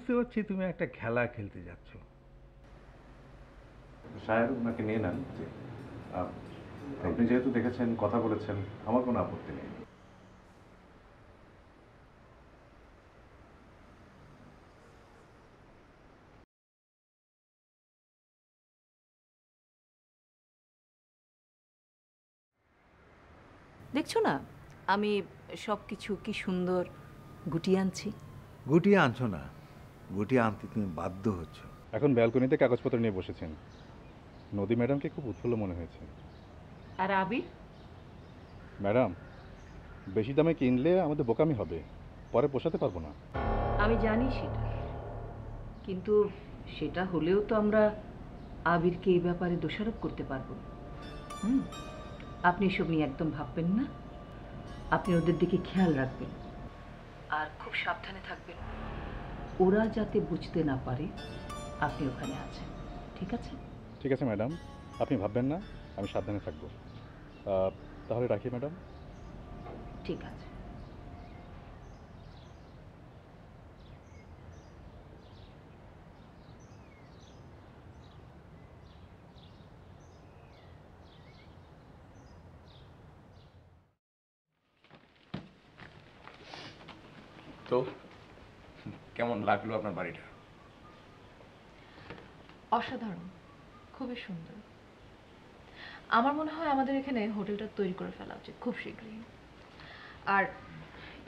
বুঝতে পারছি তুমি একটা খেলা খেলতে যাচ্ছ। সাহেব ওনাকে নিয়ে নেন। জি। আপনি যেহেতু দেখেছেন, কথা বলেছেন, আমার কোনো আপত্তি নেই। দেখছো না আমি সব কিছু কি সুন্দর গুটিয়ে আনছি। গুটিয়ে আনছো না, গুটিয়ে আনতে তুমি বাধ্য হচ্ছ। এখন ব্যালকনিতে কাগজপত্র নিয়ে বসেছেন। নদী ম্যাডামকে খুব উৎফুল্ল মনে হয়েছে। আর আবির? ম্যাডাম, বেশি দামে কিনলে আমাদের বোকামি হবে, পরে পোষাতে পারবো না। আমি জানি সেটা, কিন্তু সেটা হলেও তো আমরা আবিরকে এই ব্যাপারে দোষারোপ করতে পারবো না। হুম, আপনি এসব নিয়ে একদম ভাববেন না। আপনি ওদের দিকে খেয়াল রাখবেন আর খুব সাবধানে থাকবেন, ওরা যাতে বুঝতে না পারে আপনি ওখানে আছেন। ঠিক আছে? ঠিক আছে ম্যাডাম, আপনি ভাববেন না, আমি সাবধানে থাকবো। তাহলে রাখি ম্যাডাম। ঠিক আছে। তো কেমন লাগলো আপনার বাড়িটা? অসাধারণ, খুবই সুন্দর। আমার মনে হয় আমাদের এখানে হোটেলটা তৈরি করে ফেলা উচিত খুব শীঘ্রই। আর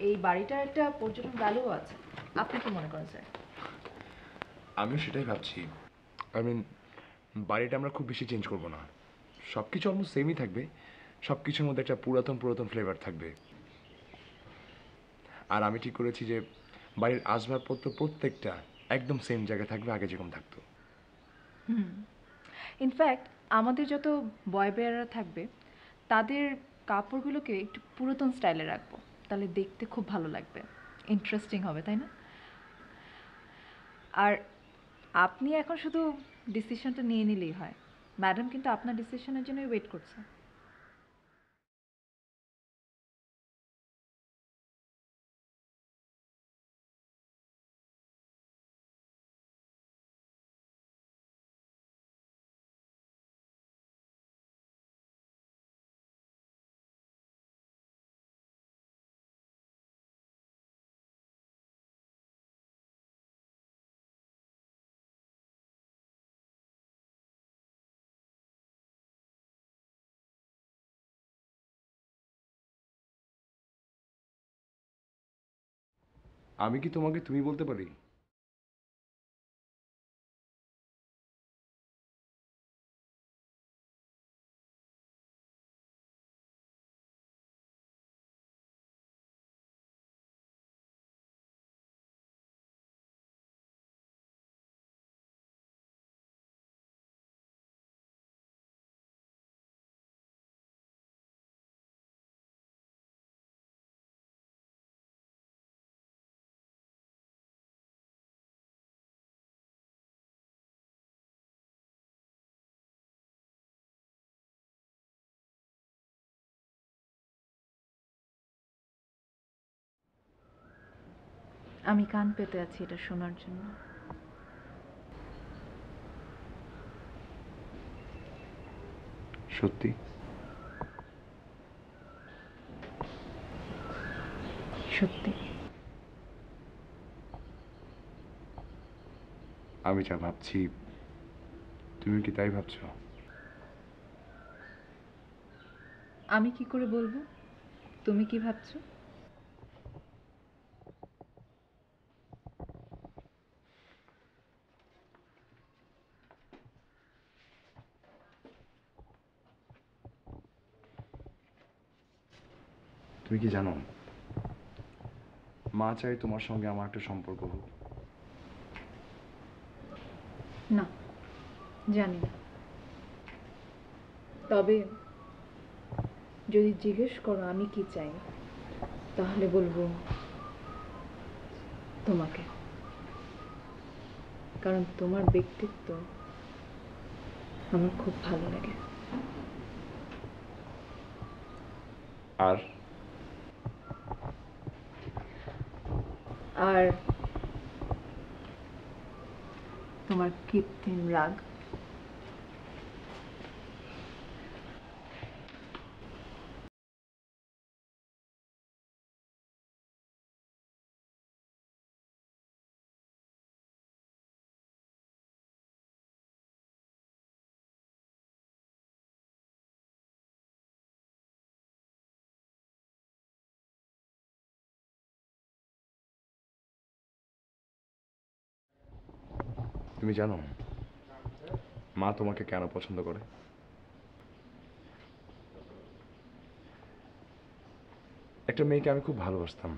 এই বাড়িটার একটা পর্যটন ভ্যালুও আছে। আপনি কি মনে করেন স্যার? আমিও সেটাই ভাবছি। আই মিন, বাড়িটা আমরা খুব বেশি চেঞ্জ করব না, সব কিছু অলমোস্ট সেমই থাকবে। সব কিছুর মধ্যে একটা পুরাতন পুরাতন ফ্লেভার থাকবে। আর আমি ঠিক করেছি যে বাড়ির আসবাবপত্র প্রত্যেকটা একদম সেম জায়গায় থাকবে, আগে যেরকম থাকতো। হুম, ইনফ্যাক্ট আমাদের যত বয় বেয়াররা থাকবে তাদের কাপড়গুলোকে একটু পুরাতন স্টাইলে রাখবো, তাহলে দেখতে খুব ভালো লাগবে, ইন্টারেস্টিং হবে, তাই না? আর আপনি এখন শুধু ডিসিশনটা নিয়ে নিলেই হয়। ম্যাডাম কিন্তু আপনার ডিসিশনের জন্যই ওয়েট করছে। আমি কি তোমাকে তুমি বলতে পারি? আমি কান পেতে আছি এটা শোনার জন্য। সত্যি? সত্যি। আমি যা ভাবছি তুমি কি তাই ভাবছো? আমি কি করে বলবো তুমি কি ভাবছো? তুমি কি জানো, মা চাই তোমার সঙ্গে আমার একটা সম্পর্ক হোক। না, জানি না। তবে যদি জিজ্ঞেস করো আমি কি চাই, তাহলে বলবো তোমাকে। কারণ তোমার ব্যক্তিত্ব আমার খুব ভালো লাগে। আর আর তোমার কৃত্রিম রাগ? তুমি জানো মা তোমাকে কেন পছন্দ করে? একটা মেয়েকে আমি খুব ভালোবাসতাম।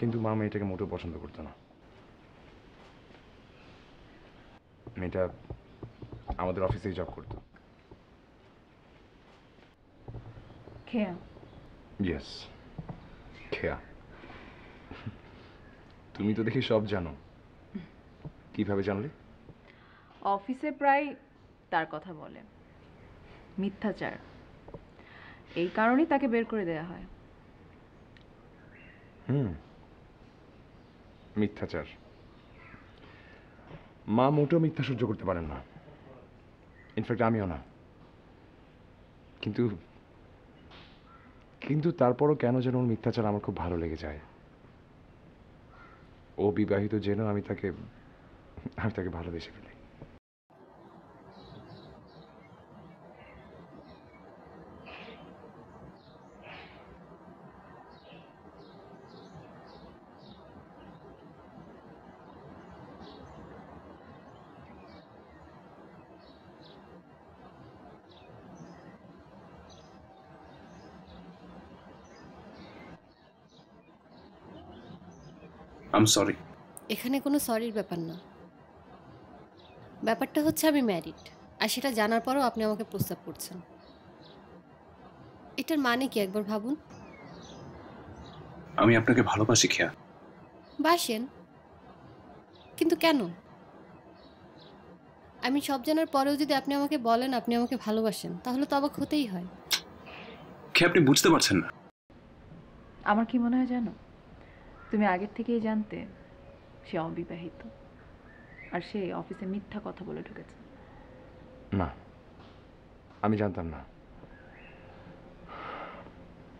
কিন্তু মা মেয়েটাকে মোটেও পছন্দ করতো না। মেয়েটা আমাদের অফিসেই জব করতো। খেয়া? ইয়েস, খেয়া। তুমি তো দেখি সব জানো। কিভাবে জানলে? অফিসে প্রায় তার কথা বলে, মিথ্যাচার। এই কারণেই তাকে বের করে দেয়া হয়। মিথ্যাচার। মা মোটেও মিথ্যা সহ্য করতে পারেন না, ইনফ্যাক্ট আমিও না। কিন্তু কিন্তু তারপরও কেন যেন ওর মিথ্যাচার আমার খুব ভালো লেগে যায়। ও বিবাহিত জেনেও আমি তাকে ভালোবেসে ফেলি। আম সরি। এখানে কোনো সরির ব্যাপার না। ব্যাপারটা হচ্ছে আমি ম্যারিড, আর সেটা জানার পরও আপনি আমাকে প্রস্তাব করছেন। এটার মানে কি একবার ভাবুন। আমি আপনাকে ভালোবাসি খেয়া। বাসেন, কিন্তু কেন? আমি সব জানার পরেও যদি আপনি আমাকে বলেন আপনি আমাকে ভালোবাসেন, তাহলে তো অবাক হতেই হয়। খেয়া, আপনি বুঝতে পারছেন না। আমার কি মনে হয় জানো, তুমি আগের থেকেই জানতে সে অবিবাহিত, আর সে অফিসে মিথ্যা কথা বলে ঢুকেছে। না, আমি জানতাম না,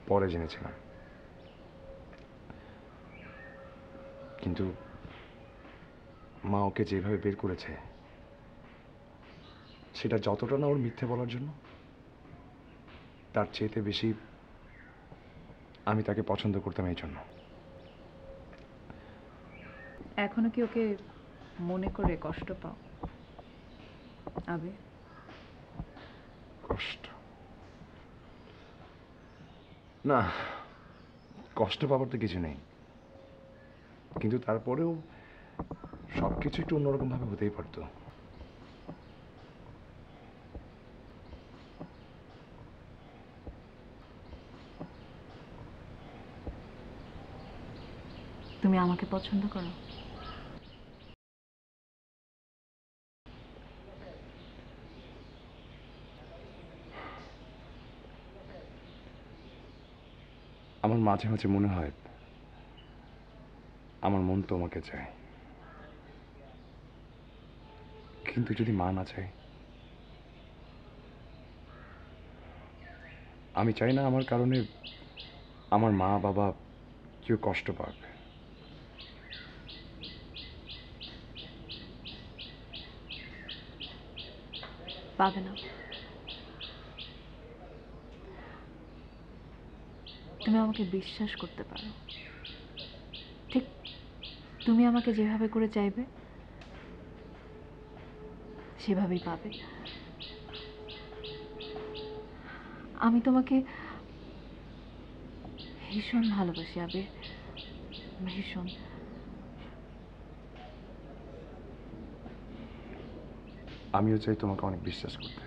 পরে জেনেছিলাম। কিন্তু মা ওকে যেভাবে বের করেছে, সেটা যতটা না ওর মিথ্যে বলার জন্য, তার চেয়েতে বেশি আমি তাকে পছন্দ করতাম এই জন্য। এখনো কি ওকে মনে করে কষ্ট পাও আবে? কষ্ট না, কষ্ট পাবার তো কিছু নেই, কিন্তু তারপরেও সবকিছু একটু অন্যরকম ভাবে হতেই পারতো। তুমি আমাকে পছন্দ করো? আমার মাঝে মাঝে মনে হয় আমার মন তোমাকে চায়, কিন্তু যদি মা না চায়? আমি চাই না আমার কারণে আমার মা বাবা কেউ কষ্ট পাক। পাবে না। তুমি আমাকে বিশ্বাস করতে পারো, ঠিক তুমি আমাকে যেভাবে করে চাইবে সেভাবেই পাবে। আমি তোমাকে ভীষণ ভালোবাসি আবির, ভীষণ। আমিও চাই তোমাকে অনেক বিশ্বাস করতে,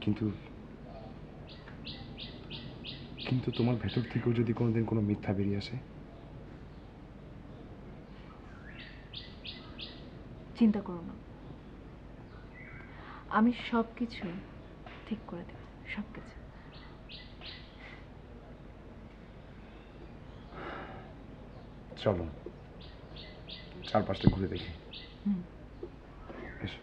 কিন্তু কিন্তু তোমার ভেতর থেকেও যদি কোনোদিন কোনো মিথ্যা বেরিয়ে আসে? চিন্তা করো না, আমি সব কিছু ঠিক করে দেব, সব কিছু। চলো চারপাশটা ঘুরে দেখি। এসো।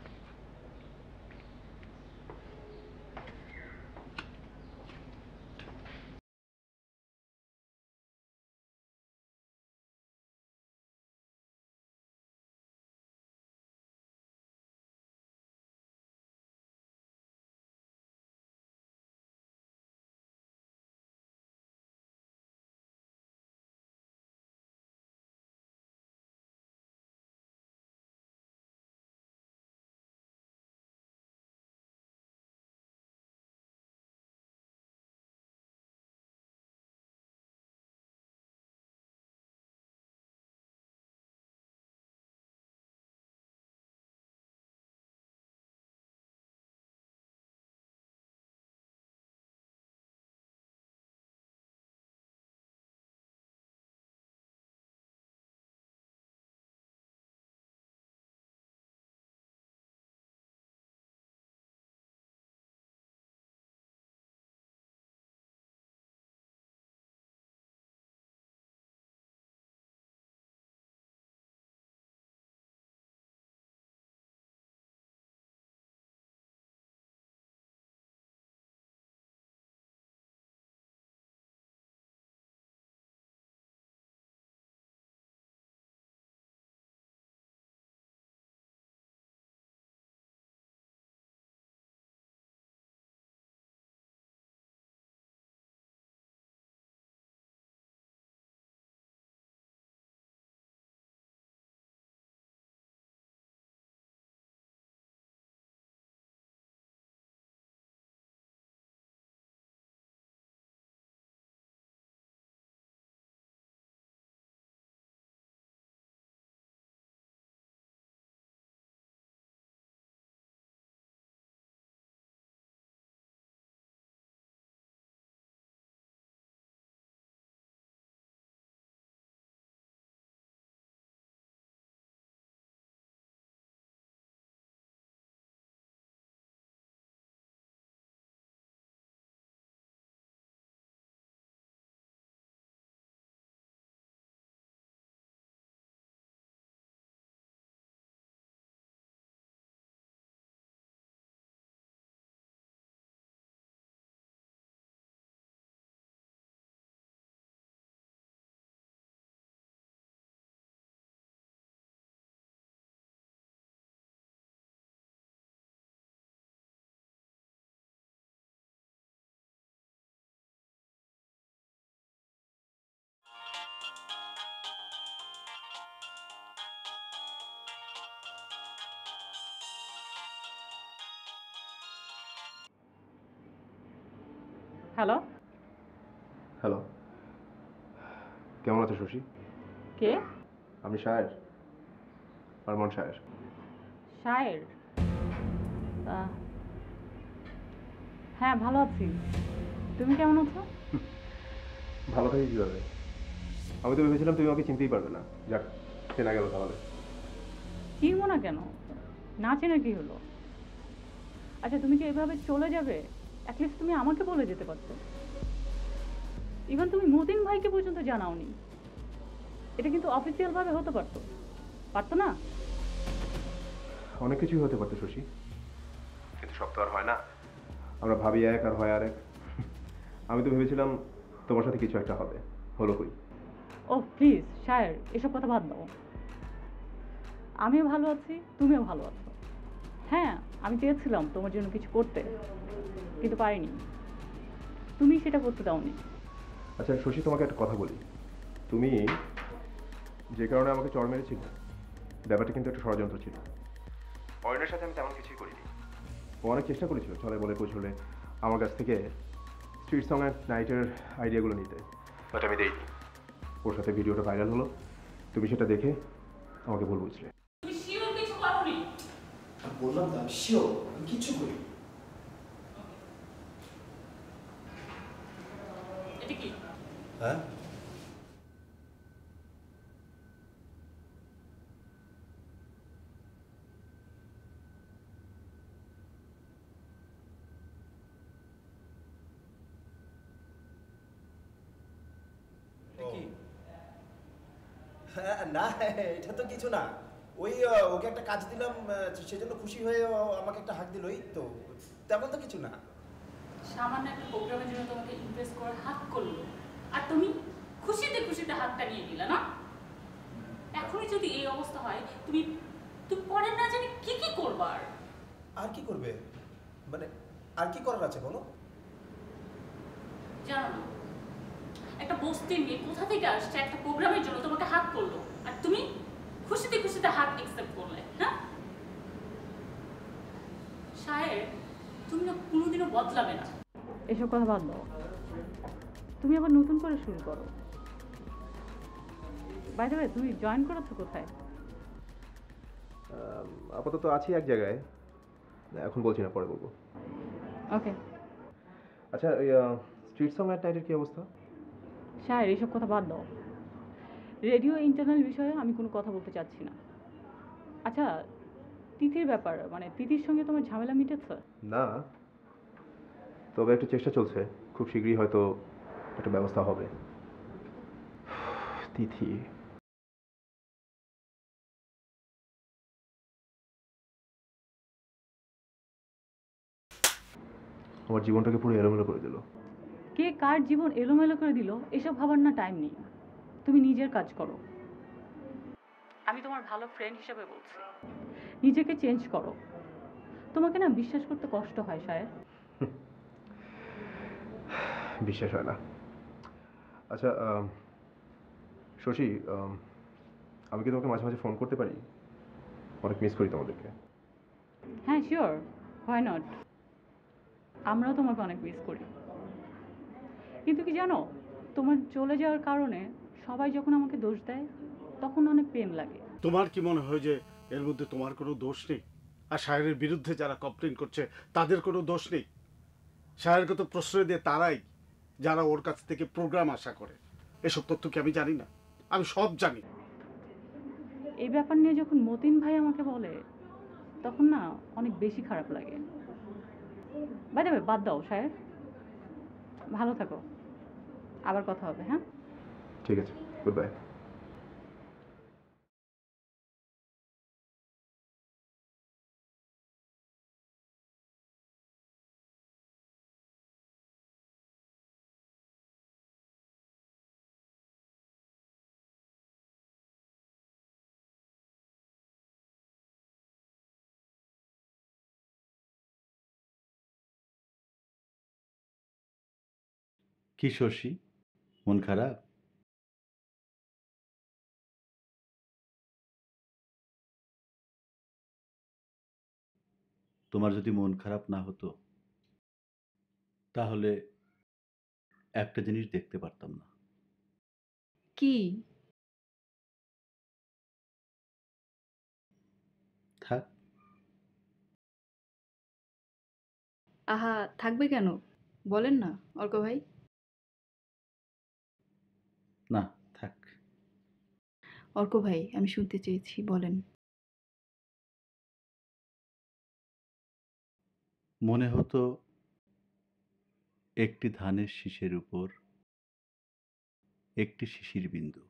হ্যালো, হ্যালো, কেমন আছো শশী? কে? আমি শায়ের, আরমান শায়ের। শায়ের? হ্যাঁ, ভালো আছি। তুমি কেমন আছো? ভালো থাকি কীভাবে? আমি তো ভেবেছিলাম তুমি আমাকে চিনতেই পারবে না। যাক, চেনা গেল তাহলে। চিনবো না কেন? না চেনা কি হলো? আচ্ছা, তুমি কি এভাবে চলে যাবে? অ্যাটলিস্ট তুমি আমাকে বলে যেতে পারতো। ইভেন তুমি মতিন ভাইকে পর্যন্ত জানাওনি। এটা কিন্তু অফিসিয়াল ভাবে হতে পারতো, পারতো না? অনেক কিছুই হতে পারতো শশী, কিন্তু সব তো আর হয় না। আমরা ভাবি এক আর হয় আরেক। আমি তো ভেবেছিলাম তোমার সাথে কিছু একটা হবে, হলো কই? ও প্লিজ শায়ের, এসব কথা বাদ দাও। আমিও ভালো আছি, তুমিও ভালো আছো। হ্যাঁ, আমি চেয়েছিলাম তোমার জন্য কিছু করতে, কিন্তু পারিনি। তুমি সেটা করতে দাওনি। আচ্ছা শশী, তোমাকে একটা কথা বলি। তুমি যে কারণে আমাকে চড় মেরেছিল, ব্যাপারটা কিন্তু একটা ষড়যন্ত্র ছিল। অয়নের সাথে আমি তেমন কিছুই করিনি। ও অনেক চেষ্টা করেছিল ছলে বলে কোঝলে আমার কাছ থেকে স্ট্রিট সং অ্যান্ড নাইটের আইডিয়াগুলো নিতে, বাট আমি দেইনি। ওর সাথে ভিডিওটা ভাইরাল হলো, তুমি সেটা দেখে আমাকে ভুল বুঝলে। তুমি পারবি? বললাম তো আমি শিওর, আমি কিচ্ছু করি। এটা কি? হ্যাঁ না, এটা তো কিছু না। ওই ওকে একটা কাজ দিলাম, সেজন্য খুশি হয়ে ও আমাকে একটা হাঁক দিল, এই তো, তেমন তো কিছু না। সামান্য একটা প্রোগ্রামের জন্য তোমাকে ইমপ্রেস করে হাত করলো, আর তুমি খুশিতে খুশিতে হাতটা নিয়ে নিলে না? এখনই যদি এই অবস্থা হয়, তুমি তুমি পরে না জানি কি কি করবা? আর কি করবে, মানে আর কি করার আছে বলো? জানো না, একটা বস্তির মেয়ে কোথা থেকে আসছে একটা প্রোগ্রামের জন্য তোমাকে হাত করলো, আর তুমি খুশিতে খুশিতে হাত অ্যাকসেপ্ট করলে? হ্যাঁ শায়ের, তুমি না কোনোদিনও বদলাবে না। এসব কথা বাদ দাও, তুমি আবার নতুন করে শুরু করো। বাই দ্য ওয়ে, তুমি জয়েন করেছো কোথায়? আপাতত আছি এক জায়গায়, এখন বলছি না, পরে বলবো। ওকে। আচ্ছা, ওই স্ট্রিট সং অ্যাট নাইটের কি অবস্থা? শায়ের, এইসব কথা বাদ দাও। রেডিও ইন্টারনাল বিষয়ে আমি কোনো কথা বলতে চাচ্ছি না। আচ্ছা, তিথির ব্যাপার, মানে তিথির সঙ্গে তোমার ঝামেলা মিটেছে? না, তবে একটু চেষ্টা চলছে, খুব শীঘ্রই হয়তো একটা ব্যবস্থা হবে। তিথি, আমার জীবনটাকে পুরো এলোমেলো করে দিল। কে কার জীবন এলোমেলো করে দিল এসব ভাবার না টাইম নেই। তুমি নিজের কাজ করো। আমি তোমার ভালো ফ্রেন্ড হিসেবে বলছি, নিজেকে চেঞ্জ করো। তোমাকে না বিশ্বাস করতে কষ্ট হয় শায়ের। বিশ্বাস হয় না। আচ্ছা শশী, আমি কি তোমাকে মাঝে মাঝে ফোন করতে পারি? অনেক মিস করি তোমাদেরকে। হ্যাঁ শিওর, হোয়াই নট। আমরাও তোমাকে অনেক মিস করি। কিন্তু কি জানো, তোমার চলে যাওয়ার কারণে সবাই যখন আমাকে দোষ দেয় তখন অনেক পেন লাগে। তোমার কি মনে হয় যে এর মধ্যে তোমার কোনো দোষ নেই? আর শায়েরের বিরুদ্ধে যারা কমপ্লেন করছে তাদের কোনো দোষ নেই? শায়েরকে তো প্রশ্রয় দিয়ে তারাই যারা ওর কাছ থেকে প্রোগ্রাম আশা করে। এসব তথ্য কি আমি জানি না? আমি সব জানি। এই ব্যাপার নিয়ে যখন মতিন ভাই আমাকে বলে তখন না অনেক বেশি খারাপ লাগে। বাই দ্য ওয়ে, বাদ দাও শায়ের, ভালো থাকো, আবার কথা হবে। হ্যাঁ ঠিক আছে, গুড বাই। কি শশী, মন খারাপ? তোমার যদি মন খারাপ না হতো তাহলে একটা জিনিস দেখতে পারতাম না। কি? থাক। আহা, থাকবে কেন? বলেন না অর্ক ভাই। না, থাক। অর্ক ভাই, আমি শুনতে চেয়েছি, বলেন। মনে হতো একটি ধানের শীষের উপর একটি শিশির বিন্দু।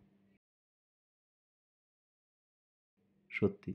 সত্যি।